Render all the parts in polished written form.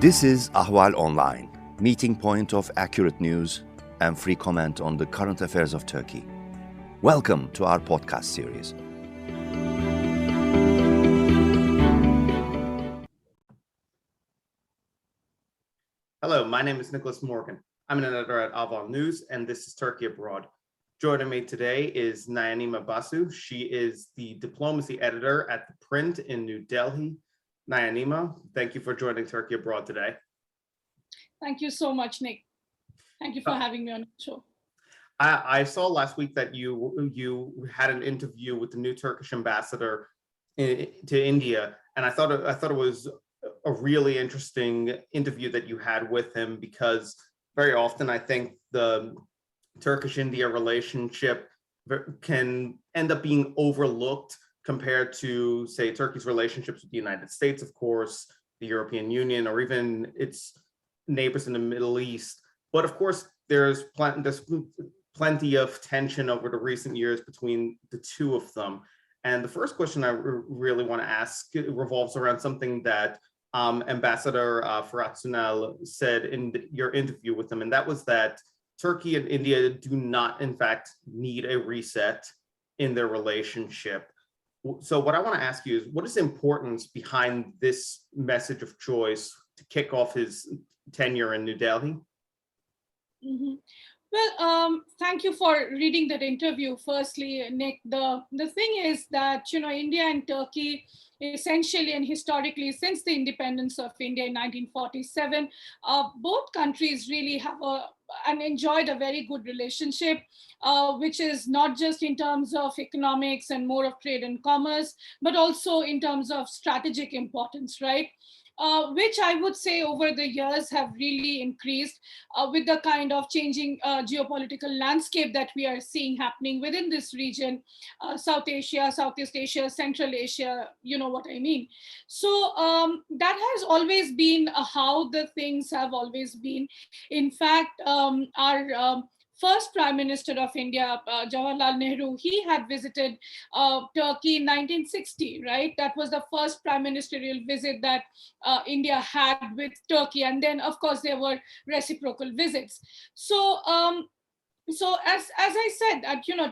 This is Ahval Online, meeting point of accurate news and free comment on the current affairs of Turkey. Welcome to our podcast series. Hello, my name is Nicholas Morgan. I'm an editor at Ahval News, and this is Turkey Abroad. Joining me today is Nayanima Basu. She is the diplomacy editor at ThePrint in New Delhi. Nayanima, thank you for joining Turkey Abroad today. Thank you so much, Nick. Thank you for having me on the show. I saw last week that you had an interview with the new Turkish ambassador to India, and I thought it was a really interesting interview that you had with him, because very often I think the Turkish-India relationship can end up being overlooked compared to, say, Turkey's relationships with the United States, of course, the European Union, or even its neighbors in the Middle East. But of course, there's plenty of tension over the recent years between the two of them. And the first question I really want to ask revolves around something that Ambassador Farhat Sunal said in your interview with him, and that was that Turkey and India do not, in fact, need a reset in their relationship. So what I want to ask you is, what is the importance behind this message of choice to kick off his tenure in New Delhi? Mm-hmm. Well, thank you for reading that interview. Firstly, Nick, the thing is that, India and Turkey, essentially and historically, since the independence of India in 1947, both countries really have and enjoyed a very good relationship, which is not just in terms of economics and more of trade and commerce, but also in terms of strategic importance, right? Which I would say over the years have really increased with the kind of changing geopolitical landscape that we are seeing happening within this region, South Asia, Southeast Asia, Central Asia, you know what I mean. So that has always been how the things have always been. In fact, our first Prime Minister of India, Jawaharlal Nehru, he had visited Turkey in 1960, right? That was the first prime ministerial visit that India had with Turkey. And then, of course, there were reciprocal visits. So, as I said,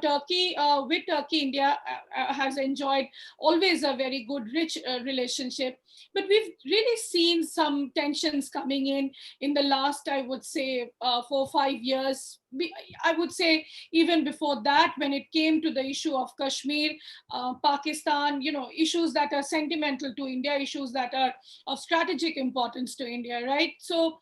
Turkey, with Turkey, India has enjoyed always a very good, rich relationship. But we've really seen some tensions coming in the last, I would say, 4 or 5 years. I would say even before that, when it came to the issue of Kashmir, Pakistan, issues that are sentimental to India, issues that are of strategic importance to India, right? So,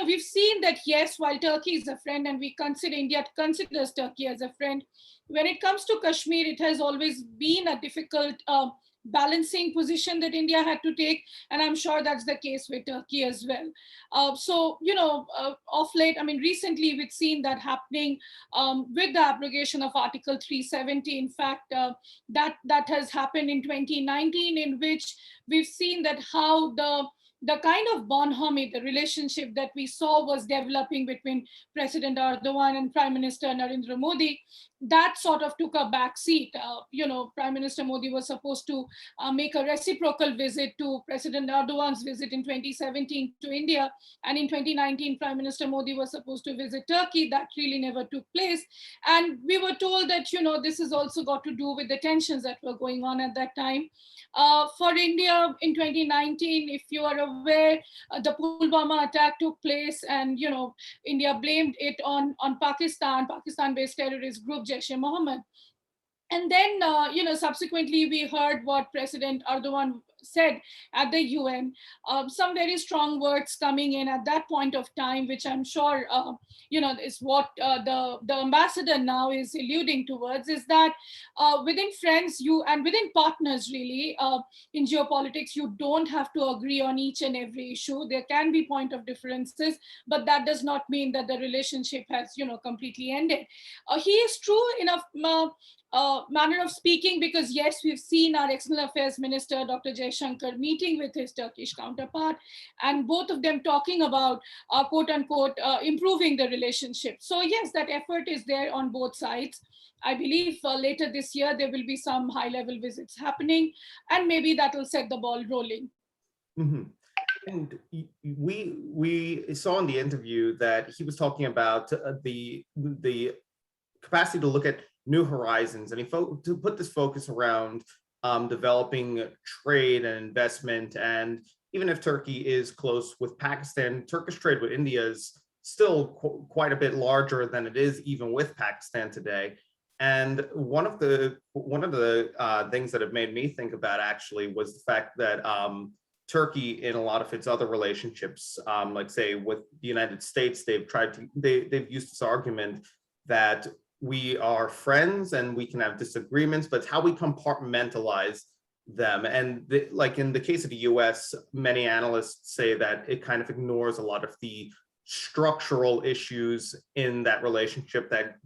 we've seen that, yes, while Turkey is a friend and India considers Turkey as a friend, when it comes to Kashmir, it has always been a difficult balancing position that India had to take. And I'm sure that's the case with Turkey as well. Of late, recently we've seen that happening with the abrogation of Article 370. In fact, that has happened in 2019, in which we've seen that how the kind of bonhomie, the relationship that we saw was developing between President Erdogan and Prime Minister Narendra Modi, that sort of took a back seat. Prime Minister Modi was supposed to make a reciprocal visit to President Erdogan's visit in 2017 to India. And in 2019, Prime Minister Modi was supposed to visit Turkey. That really never took place. And we were told that, this has also got to do with the tensions that were going on at that time. For India in 2019, if you are aware, the Pulwama attack took place, and India blamed it on Pakistan-based terrorist group Jaish-e-Mohammed. And then, subsequently, we heard what President Erdogan said at the UN, some very strong words coming in at that point of time, which I'm sure, is what the ambassador now is alluding towards, is that within friends, and within partners, really, in geopolitics, you don't have to agree on each and every issue. There can be point of differences, but that does not mean that the relationship has, completely ended. He is true enough manner of speaking, because yes, we've seen our External Affairs Minister, Dr. Jaishankar, meeting with his Turkish counterpart, and both of them talking about, quote unquote, improving the relationship. So yes, that effort is there on both sides. I believe later this year, there will be some high-level visits happening, and maybe that will set the ball rolling. Mm-hmm. And we saw in the interview that he was talking about the capacity to look at new horizons, and to put this focus around developing trade and investment. And even if Turkey is close with Pakistan, Turkish trade with India is still quite a bit larger than it is even with Pakistan today. And one of the things that have made me think about actually was the fact that Turkey, in a lot of its other relationships, like say with the United States, they've used this argument that we are friends and we can have disagreements, but it's how we compartmentalize them. And like in the case of the US, many analysts say that it kind of ignores a lot of the structural issues in that relationship that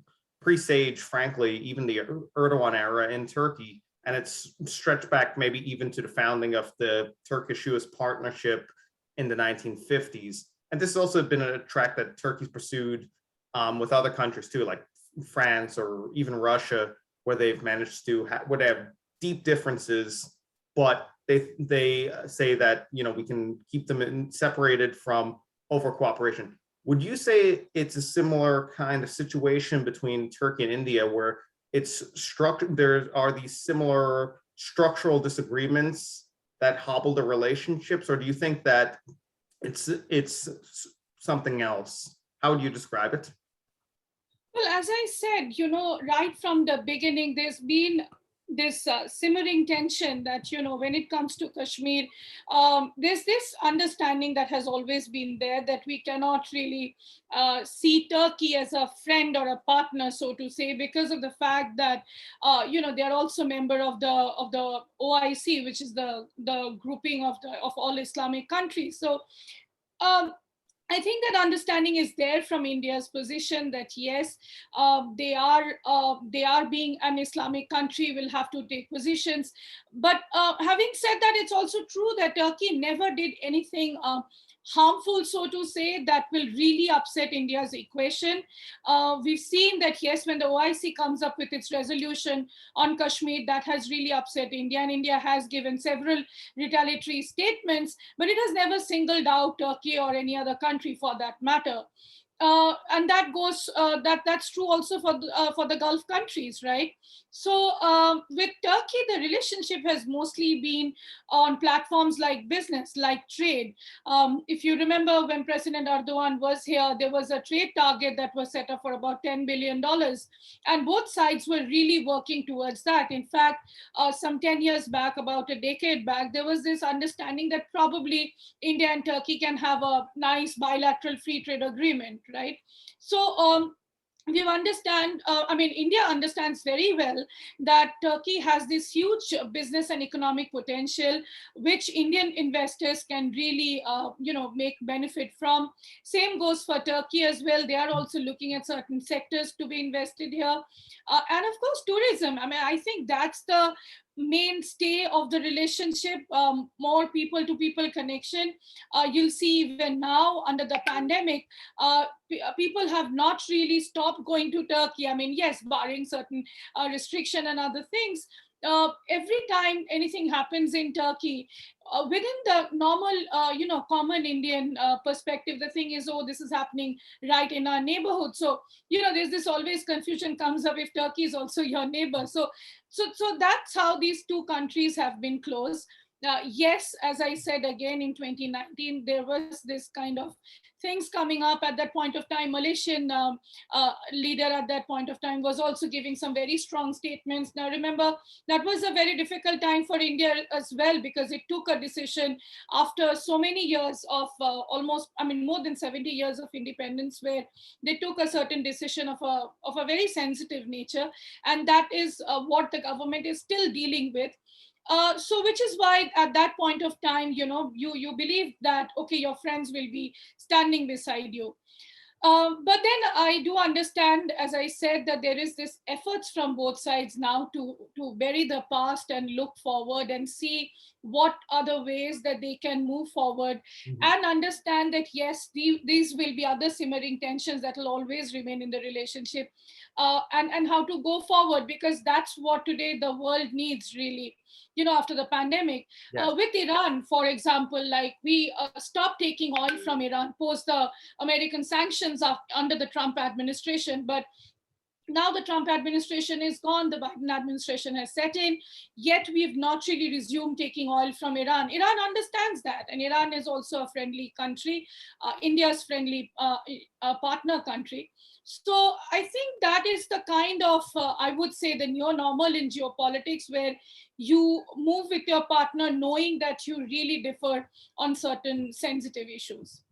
presage, frankly, even the Erdogan era in Turkey. And it's stretched back maybe even to the founding of the Turkish-US partnership in the 1950s. And this has also been a track that Turkey's pursued with other countries too, like France or even Russia, where they've managed to where they have deep differences, but they say that, you know, we can keep them separated from over cooperation. Would you say it's a similar kind of situation between Turkey and India, where it's structured, there are these similar structural disagreements that hobble the relationships, or do you think that it's something else? How would you describe it? Well, as I said, you know, right from the beginning, there's been this simmering tension that, you know, when it comes to Kashmir, there's this understanding that has always been there that we cannot really see Turkey as a friend or a partner, so to say, because of the fact that, you know, they are also member of the OIC, which is the grouping of all Islamic countries. So I think that understanding is there from India's position that yes, they are being an Islamic country, will have to take positions. But having said that, it's also true that Turkey never did anything harmful, so to say, that will really upset India's equation. We've seen that yes, when the OIC comes up with its resolution on Kashmir, that has really upset India, and India has given several retaliatory statements, but it has never singled out Turkey or any other country for that matter. And that goes that's true also for the Gulf countries, right? So with Turkey, the relationship has mostly been on platforms like business, like trade. If you remember, when President Erdogan was here, there was a trade target that was set up for about $10 billion, and both sides were really working towards that. In fact, some 10 years back, about a decade back, there was this understanding that probably India and Turkey can have a nice bilateral free trade agreement, right? So we understand, India understands very well that Turkey has this huge business and economic potential, which Indian investors can really, make benefit from. Same goes for Turkey as well. They are also looking at certain sectors to be invested here. And of course, tourism. I think that's the mainstay of the relationship, more people to people connection. You'll see even now under the pandemic, people have not really stopped going to Turkey. Yes, barring certain restriction and other things. Every time anything happens in Turkey, within the normal, common Indian perspective, the thing is, oh, this is happening right in our neighborhood. So, there's this always confusion comes up if Turkey is also your neighbor. So that's how these two countries have been close. Yes, as I said again, in 2019, there was this kind of things coming up at that point of time. Malaysian leader at that point of time was also giving some very strong statements. Now, remember, that was a very difficult time for India as well, because it took a decision after so many years of more than 70 years of independence, where they took a certain decision of a very sensitive nature. And that is what the government is still dealing with. So which is why at that point of time, you believe that, okay, your friends will be standing beside you. But then I do understand, as I said, that there is this efforts from both sides now to bury the past and look forward and see what other ways that they can move forward, and understand that, yes, these will be other simmering tensions that will always remain in the relationship. and how to go forward, because that's what today the world needs really, after the pandemic. Yes. With Iran, for example, like we stopped taking oil from Iran post the American sanctions under the Trump administration, but now the Trump administration is gone, the Biden administration has set in, yet we've not really resumed taking oil from Iran. Iran understands that, and Iran is also a friendly country, India's friendly partner country. So I think that is the kind of, I would say, the new normal in geopolitics, where you move with your partner knowing that you really differ on certain sensitive issues.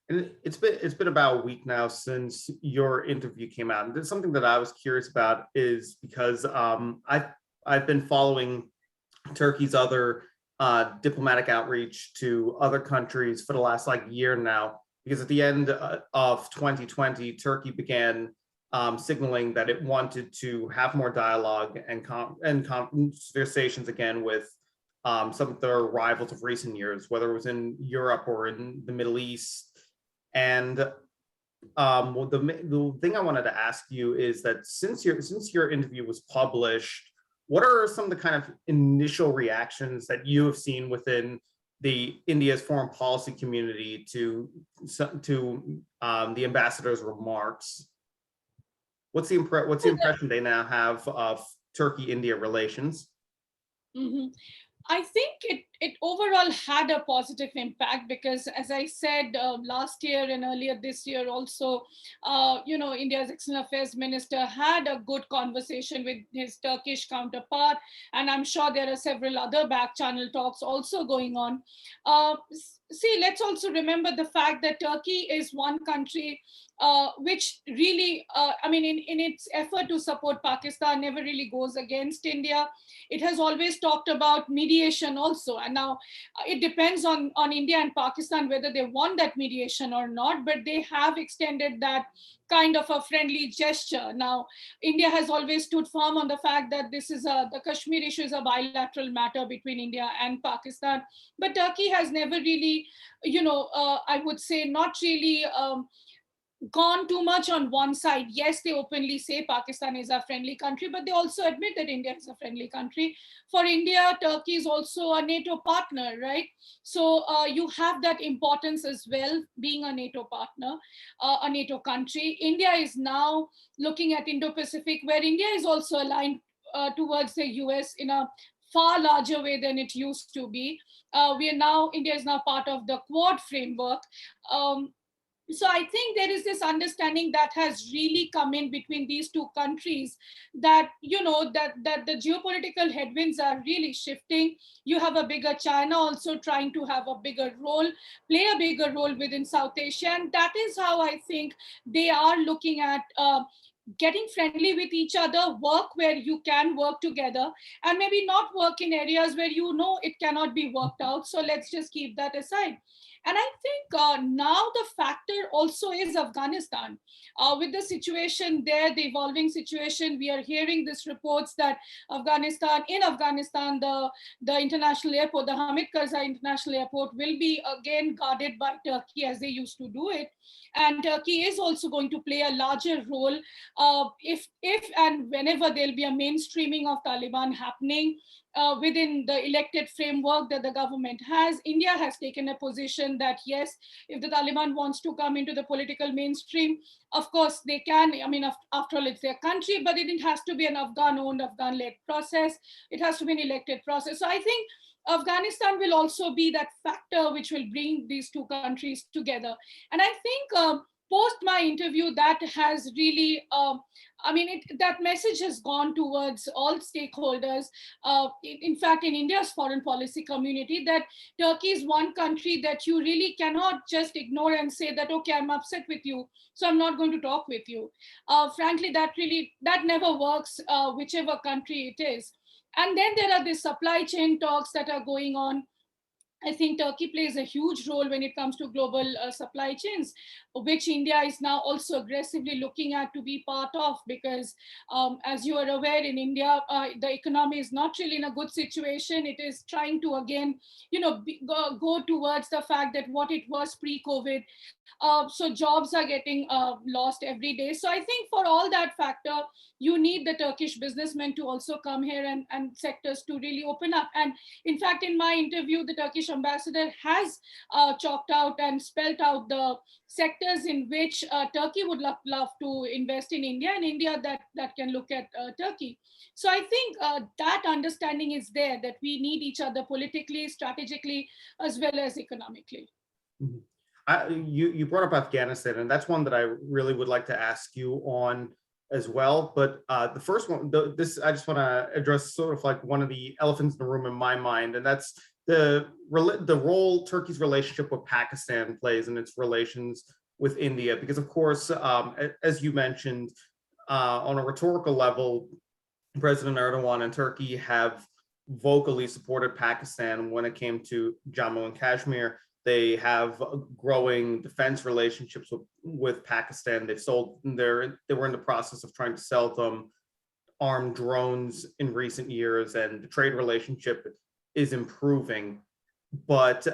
And it's been about a week now since your interview came out. And there's something that I was curious about, is because I've been following Turkey's other diplomatic outreach to other countries for the last year now, because at the end of 2020, Turkey began signaling that it wanted to have more dialogue and conversations again with some of their rivals of recent years, whether it was in Europe or in the Middle East. And well, the thing I wanted to ask you is that since your interview was published, what are some of the kind of initial reactions that you have seen within the India's foreign policy community to the ambassador's remarks? What's the impression they now have of Turkey-India relations? Mm-hmm. I think it overall had a positive impact, because, as I said last year and earlier this year also, India's external affairs minister had a good conversation with his Turkish counterpart, and I'm sure there are several other back channel talks also going on. See, let's also remember the fact that Turkey is one country which really, in its effort to support Pakistan, never really goes against India. It has always talked about mediation also. And now it depends on India and Pakistan whether they want that mediation or not, but they have extended that kind of a friendly gesture. Now, India has always stood firm on the fact that the Kashmir issue is a bilateral matter between India and Pakistan. But Turkey has never really, I would say, not really gone too much on one side. Yes, they openly say Pakistan is a friendly country, but they also admit that India is a friendly country. For India, Turkey is also a NATO partner, right? So you have that importance as well, being a NATO partner, a NATO country. India is now looking at Indo-Pacific, where India is also aligned towards the US in a far larger way than it used to be. India is now part of the Quad framework. So I think there is this understanding that has really come in between these two countries, that that the geopolitical headwinds are really shifting. You have a bigger China also trying to have a bigger role, play a bigger role within South Asia, and that is how I think they are looking at getting friendly with each other, work where you can work together, and maybe not work in areas where it cannot be worked out. So let's just keep that aside. And I think now the factor also is Afghanistan. With the situation there, the evolving situation, we are hearing these reports that in Afghanistan, the international airport, the Hamid Karzai International Airport, will be again guarded by Turkey as they used to do it. And Turkey is also going to play a larger role if and whenever there'll be a mainstreaming of Taliban happening within the elected framework that the government has. India has taken a position that yes, if the Taliban wants to come into the political mainstream, of course they can. I mean, after all, it's their country, but it has to be an Afghan-owned, Afghan-led process. It has to be an elected process. So I think Afghanistan will also be that factor which will bring these two countries together. And I think post my interview, that has really, that message has gone towards all stakeholders. In fact, in India's foreign policy community, that Turkey is one country that you really cannot just ignore and say that, okay, I'm upset with you, so I'm not going to talk with you. Frankly, that never works, whichever country it is. And then there are the supply chain talks that are going on. I think Turkey plays a huge role when it comes to global supply chains, which India is now also aggressively looking at to be part of, because as you are aware, in India, the economy is not really in a good situation. It is trying to again, go towards the fact that what it was pre-COVID. So jobs are getting lost every day. So I think for all that factor, you need the Turkish businessmen to also come here, and sectors to really open up. And in fact, in my interview, the Turkish ambassador has chalked out and spelled out the sectors in which Turkey would love to invest in India, and India that can look at Turkey. So I think that understanding is there, that we need each other politically, strategically, as well as economically. Mhm. You brought up Afghanistan, and that's one that I really would like to ask you on as well. But the first one, this I just want to address sort of like one of the elephants in the room in my mind, and that's the role Turkey's relationship with Pakistan plays in its relations with India. Because of course, as you mentioned, on a rhetorical level, President Erdogan and Turkey have vocally supported Pakistan when it came to Jammu and Kashmir. They have growing defense relationships with Pakistan. They were in the process of trying to sell them armed drones in recent years, and the trade relationship is improving. But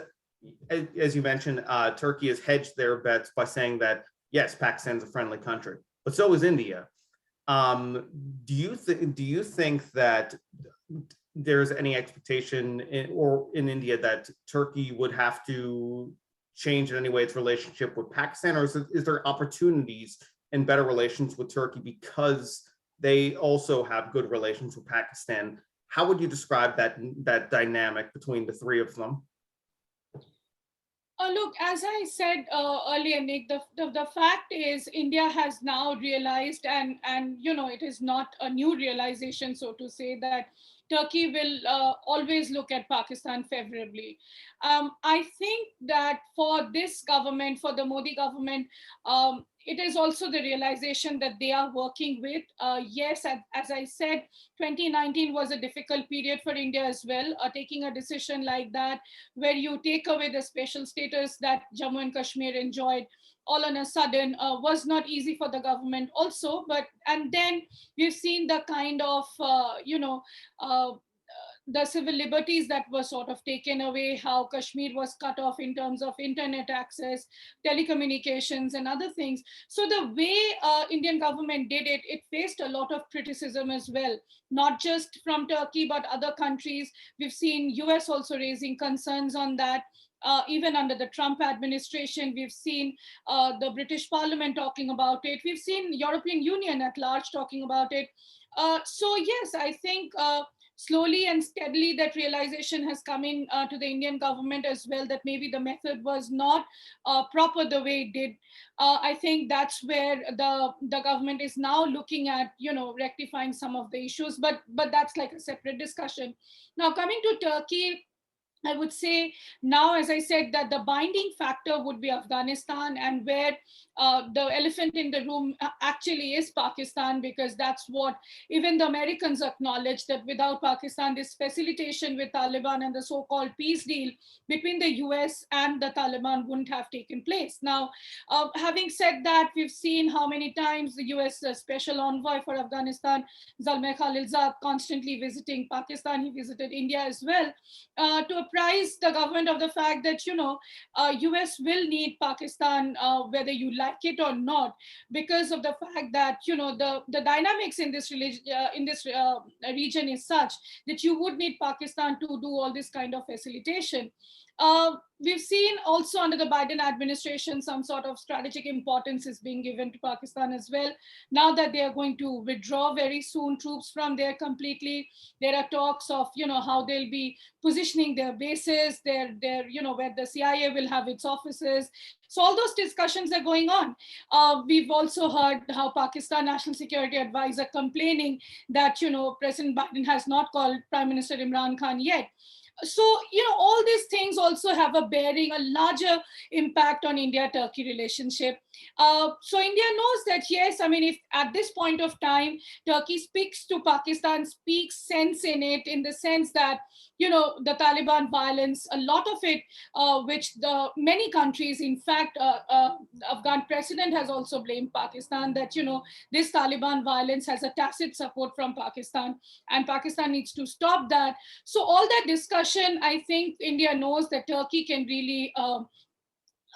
as you mentioned, Turkey has hedged their bets by saying that, yes, Pakistan's a friendly country, but so is India. Do you think that there's any expectation in India that Turkey would have to change in any way its relationship with Pakistan, or is there opportunities and better relations with Turkey because they also have good relations with Pakistan? How would you describe that dynamic between the three of them? Look, as I said earlier, Nick, the fact is India has now realized, and it is not a new realization, so to say, that Turkey will always look at Pakistan favorably. I think that for this government, for the Modi government, it is also the realization that they are working with. Yes, as I said, 2019 was a difficult period for India as well. Taking a decision like that, where you take away the special status that Jammu and Kashmir enjoyed all on a sudden, was not easy for the government also. And then we've seen the kind of, the civil liberties that were sort of taken away, how Kashmir was cut off in terms of internet access, telecommunications, and other things. So the way Indian government did it, it faced a lot of criticism as well, not just from Turkey, but other countries. We've seen US also raising concerns on that. Even under the Trump administration, we've seen the British Parliament talking about it. We've seen European Union at large talking about it. So yes, I think slowly and steadily that realization has come in to the Indian government as well, that maybe the method was not proper the way it did. I think that's where the government is now looking at, rectifying some of the issues, but that's like a separate discussion. Now, coming to Turkey, I would say now, as I said, that the binding factor would be Afghanistan, and where the elephant in the room actually is Pakistan, because that's what even the Americans acknowledge, that without Pakistan, this facilitation with Taliban and the so-called peace deal between the US and the Taliban wouldn't have taken place. Now, having said that, we've seen how many times the US Special Envoy for Afghanistan, Zalmay Khalilzad, constantly visiting Pakistan. He visited India as well, to apprise the government of the fact that, US will need Pakistan, whether you like it or not, because of the fact that, the dynamics in this region is such that you would need Pakistan to do all this kind of facilitation. We've seen also under the Biden administration, some sort of strategic importance is being given to Pakistan as well. Now that they are going to withdraw very soon troops from there completely, there are talks of, how they'll be positioning their bases, where the CIA will have its offices. So all those discussions are going on. We've also heard how Pakistan National Security Advisor complaining that, President Biden has not called Prime Minister Imran Khan yet. So, all these things also have a bearing, a larger impact on India-Turkey relationship. So India knows that, yes, I mean, if at this point of time, Turkey speaks to Pakistan, speaks sense in it, in the sense that, the Taliban violence, a lot of it, which the many countries, in fact, the Afghan president has also blamed Pakistan that, this Taliban violence has a tacit support from Pakistan, and Pakistan needs to stop that. So all that discussion, I think India knows that Turkey can really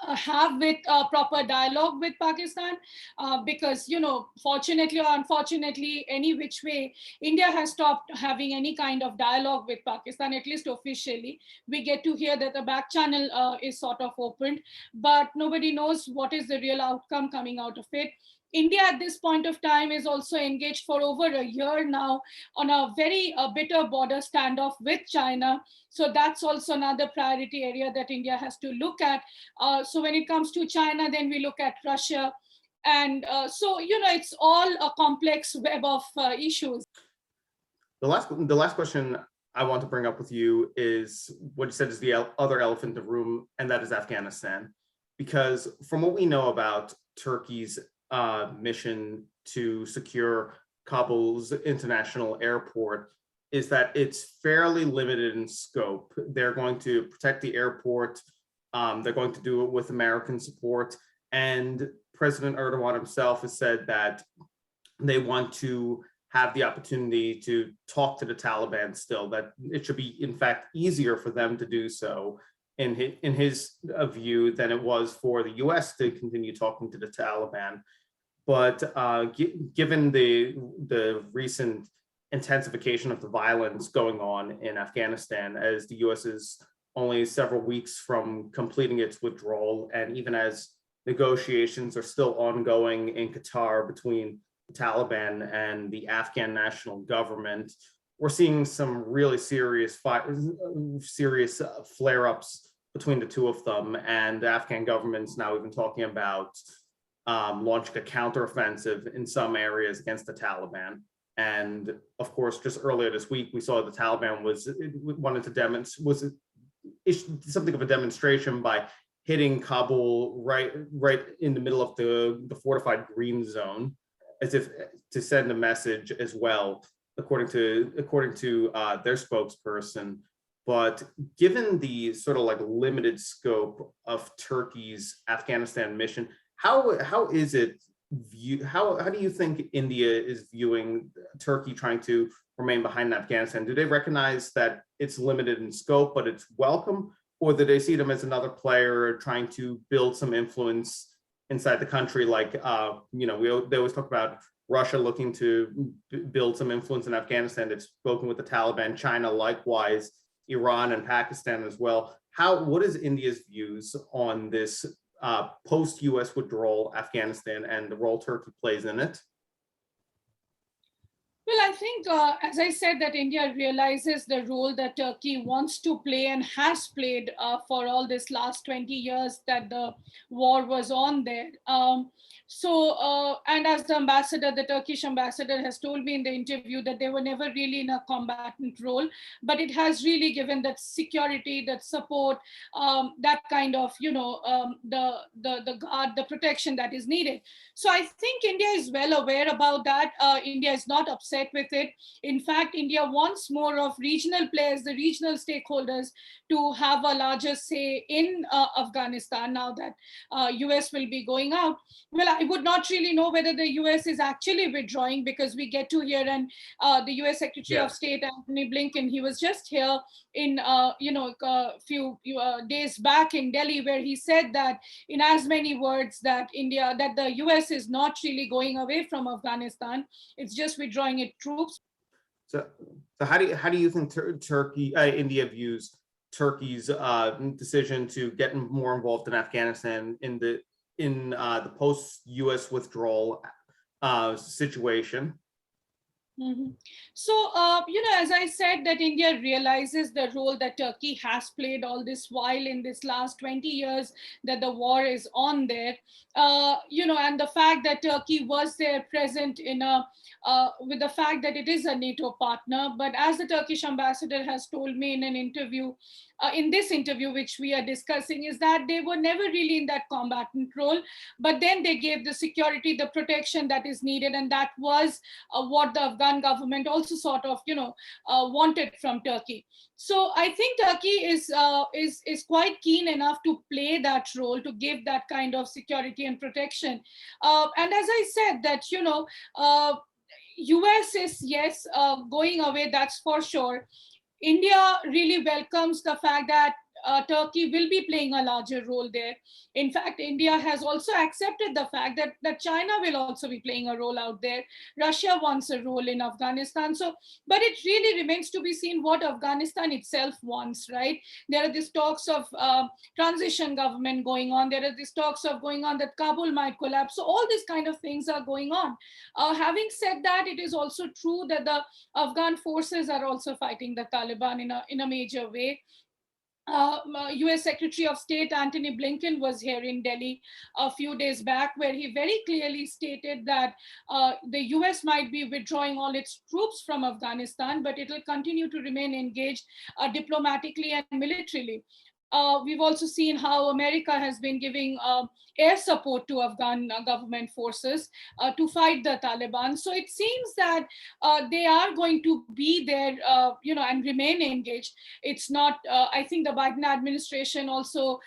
have with proper dialogue with Pakistan, because, fortunately or unfortunately, any which way, India has stopped having any kind of dialogue with Pakistan, at least officially. We get to hear that the back channel is sort of opened, but nobody knows what is the real outcome coming out of it. India at this point of time is also engaged for over a year now on a very bitter border standoff with China. So that's also another priority area that India has to look at. So when it comes to China, then we look at Russia. And so, it's all a complex web of issues. The last question I want to bring up with you is what you said is the other elephant in the room, and that is Afghanistan. Because from what we know about Turkey's mission to secure Kabul's international airport, is that it's fairly limited in scope. They're going to protect the airport. They're going to do it with American support. And President Erdogan himself has said that they want to have the opportunity to talk to the Taliban still, that it should be, in fact, easier for them to do so in his view than it was for the US to continue talking to the Taliban. But given the recent intensification of the violence going on in Afghanistan, as the US is only several weeks from completing its withdrawal, and even as negotiations are still ongoing in Qatar between the Taliban and the Afghan national government, we're seeing some really serious flare-ups between the two of them. And the Afghan government's now even talking about launching a counteroffensive in some areas against the Taliban. And of course, just earlier this week, we saw the Taliban was something of a demonstration by hitting Kabul right in the middle of the fortified green zone, as if to send a message as well, according to their spokesperson. But given the sort of like limited scope of Turkey's Afghanistan mission, how do you think India is viewing Turkey trying to remain behind Afghanistan? Do they recognize that it's limited in scope, but it's welcome? Or do they see them as another player trying to build some influence inside the country? Like, they always talk about Russia looking to build some influence in Afghanistan. They've spoken with the Taliban, China likewise, Iran and Pakistan as well. What is India's views on this post-US withdrawal Afghanistan and the role Turkey plays in it? Well, I think, as I said, that India realizes the role that Turkey wants to play and has played for all this last 20 years that the war was on there. And as the Turkish ambassador has told me in the interview, that they were never really in a combatant role, but it has really given that security, that support, that kind of, the guard, the protection that is needed. So I think India is well aware about that. India is not upset with it. In fact, India wants more of regional players, the regional stakeholders, to have a larger say in Afghanistan now that US will be going out. Well, I would not really know whether the US is actually withdrawing, because we get to hear, and the US Secretary of State Antony Blinken, he was just here in a few days back in Delhi, where he said that in as many words that the US is not really going away from Afghanistan, it's just withdrawing its troops. So how do you think India views Turkey's decision to get more involved in Afghanistan in the post-US withdrawal situation? So, as I said, that India realizes the role that Turkey has played all this while in this last 20 years that the war is on there, and the fact that Turkey was there present with the fact that it is a NATO partner. But as the Turkish ambassador has told me in an interview, in this interview, which we are discussing, is that they were never really in that combatant role, but then they gave the security, the protection that is needed, and that was what the Afghan government also sort of, wanted from Turkey. So I think Turkey is quite keen enough to play that role, to give that kind of security and protection. And as I said, that US is, yes, going away, that's for sure. India really welcomes the fact that Turkey will be playing a larger role there. In fact, India has also accepted the fact that China will also be playing a role out there. Russia wants a role in Afghanistan. So, but it really remains to be seen what Afghanistan itself wants, right? There are these talks of transition government going on. There are these talks of going on that Kabul might collapse. So all these kind of things are going on. Having said that, it is also true that the Afghan forces are also fighting the Taliban in a major way. US Secretary of State Antony Blinken was here in Delhi a few days back, where he very clearly stated that the US might be withdrawing all its troops from Afghanistan, but it will continue to remain engaged diplomatically and militarily. We've also seen how America has been giving air support to Afghan government forces to fight the Taliban. So it seems that they are going to be there, and remain engaged. It's not, I think the Biden administration also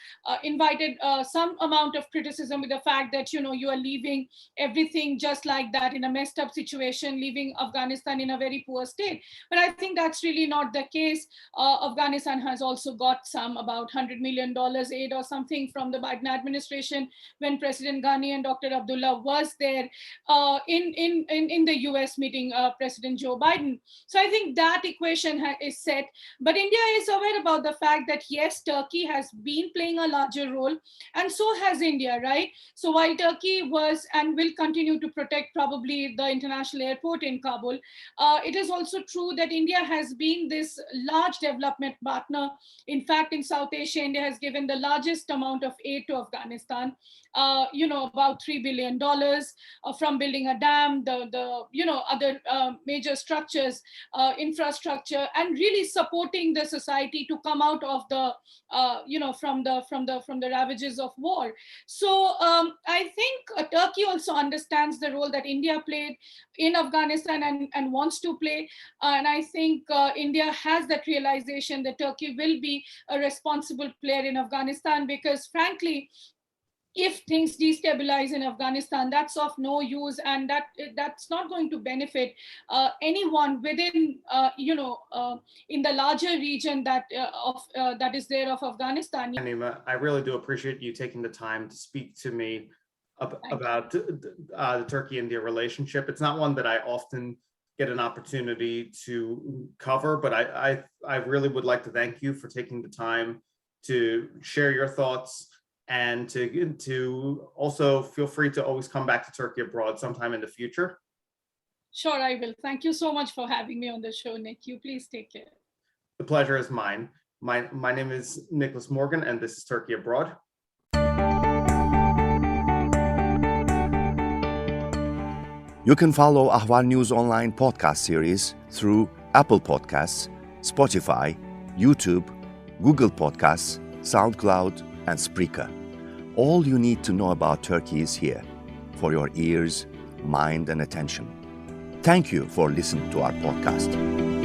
invited some amount of criticism with the fact that, you are leaving everything just like that in a messed up situation, leaving Afghanistan in a very poor state. But I think that's really not the case. Afghanistan has also got about $100 million aid or something from the Biden administration when President Ghani and Dr. Abdullah was there in the US meeting President Joe Biden. So I think that equation is set. But India is aware about the fact that, yes, Turkey has been playing a larger role, and so has India, right? So while Turkey was and will continue to protect probably the international airport in Kabul, it is also true that India has been this large development partner. In fact, in South Asia, India has given the largest amount of aid to Afghanistan, about $3 billion from building a dam, other major structures, infrastructure, and really supporting the society to come out of the, from the ravages of war. So I think Turkey also understands the role that India played in Afghanistan and wants to play. And I think India has that realization that Turkey will be a responsible player in Afghanistan, because frankly, if things destabilize in Afghanistan, that's of no use, and that's not going to benefit anyone within, in the larger region that is there of Afghanistan. Nayanima, I really do appreciate you taking the time to speak to me about the Turkey-India relationship. It's not one that I often get an opportunity to cover, but I really would like to thank you for taking the time to share your thoughts, and to also feel free to always come back to Turkey Abroad sometime in the future. Sure, I will. Thank you so much for having me on the show, Nick. You please take care. The pleasure is mine. My name is Nicholas Morgan, and this is Turkey Abroad. You can follow Ahval News Online podcast series through Apple Podcasts, Spotify, YouTube, Google Podcasts, SoundCloud, and Spreaker. All you need to know about Turkey is here, for your ears, mind, and attention. Thank you for listening to our podcast.